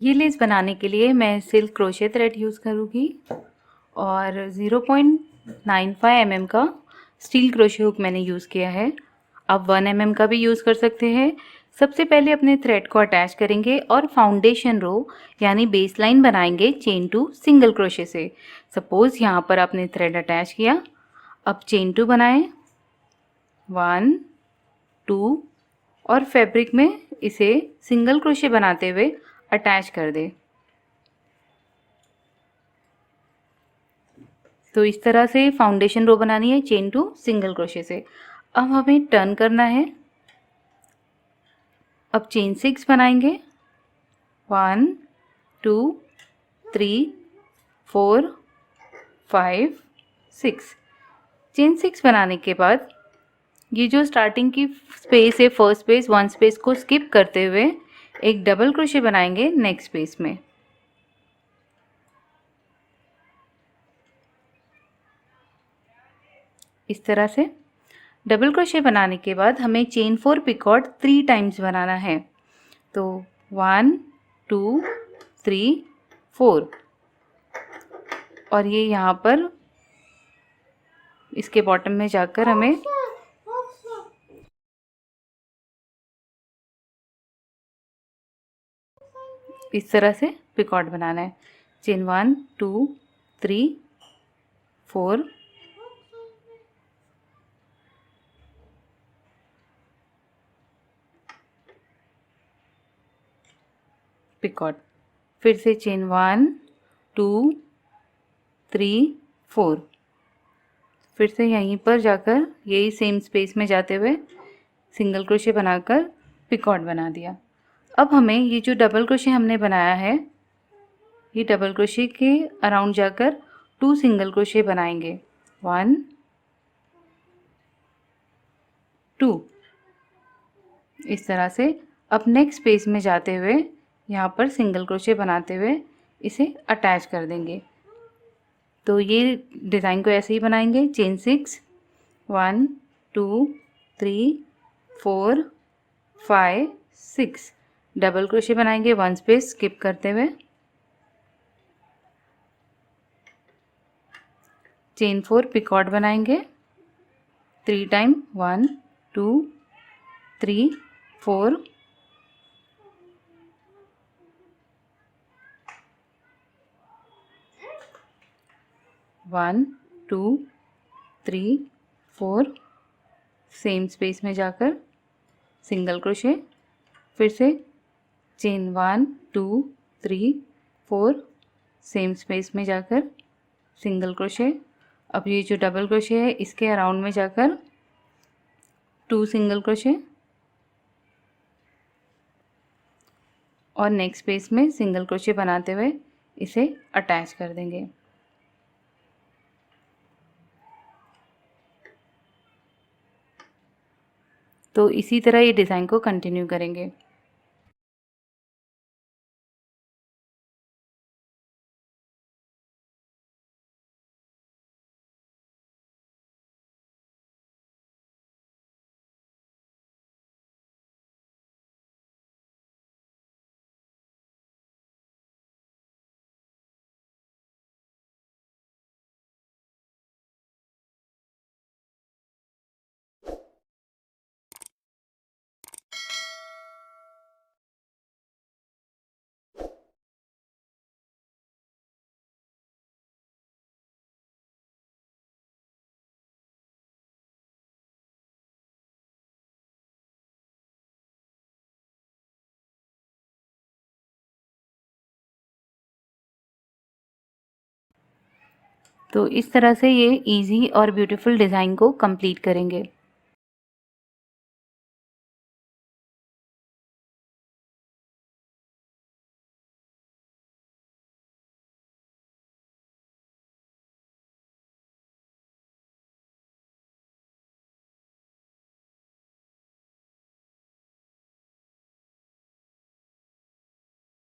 ये लेस बनाने के लिए मैं सिल्क क्रोशे थ्रेड यूज़ करूँगी और 0.95 mm का स्टील क्रोशे हुक मैंने यूज़ किया है। आप 1 mm का भी यूज़ कर सकते हैं। सबसे पहले अपने थ्रेड को अटैच करेंगे और फाउंडेशन रो यानी बेस लाइन बनाएंगे चेन 2 सिंगल क्रोशे से। सपोज़ यहाँ पर आपने थ्रेड अटैच किया, अब चेन 2 बनाएं 1 2 और फैब्रिक में इसे सिंगल क्रोशे बनाते हुए अटैच कर दें। तो इस तरह से फाउंडेशन रो बनानी है चेन 2 सिंगल क्रोशे से। अब हमें टर्न करना है। अब चेन 6 बनाएंगे 1 2 3 4 5 6। चेन 6 बनाने के बाद ये जो स्टार्टिंग की स्पेस है फर्स्ट स्पेस 1 स्पेस को स्किप करते हुए एक डबल क्रोशे बनाएंगे नेक्स्ट स्पेस में। इस तरह से डबल क्रोशे बनाने के बाद हमें चेन 4 पिकॉट 3 टाइम्स बनाना है। तो 1 2 3 4 और ये यहाँ पर इसके बॉटम में जाकर हमें इस तरह से पिकॉट बनाना है। चेन 1 2 3 4 पिकॉट, फिर से चेन 1 2 3 4, फिर से यहीं पर जाकर यही सेम स्पेस में जाते हुए सिंगल क्रोशे बनाकर पिकॉट बना दिया। अब हमें ये जो डबल क्रोशे हमने बनाया है ये डबल क्रोशे के अराउंड जाकर 2 सिंगल क्रोशे बनाएंगे 1 2। इस तरह से अब नेक्स्ट स्पेस में जाते हुए यहाँ पर सिंगल क्रोशे बनाते हुए इसे अटैच कर देंगे। तो ये डिज़ाइन को ऐसे ही बनाएंगे चेन 6 1 2 3 4 5 6 डबल क्रोशे बनाएंगे 1 स्पेस स्किप करते हुए, चेन 4 पिकॉट बनाएंगे 3 टाइम 1 2 3 4 1 2 3 4 सेम स्पेस में जाकर सिंगल क्रोशे, फिर से चेन 1 2 3 4 सेम स्पेस में जाकर सिंगल क्रोशे। अब ये जो डबल क्रोशे है इसके अराउंड में जाकर 2 सिंगल क्रोशे और नेक्स्ट स्पेस में सिंगल क्रोशे बनाते हुए इसे अटैच कर देंगे। तो इसी तरह ये डिज़ाइन को कंटिन्यू करेंगे। तो इस तरह से ये इजी और ब्यूटीफुल डिज़ाइन को कंप्लीट करेंगे।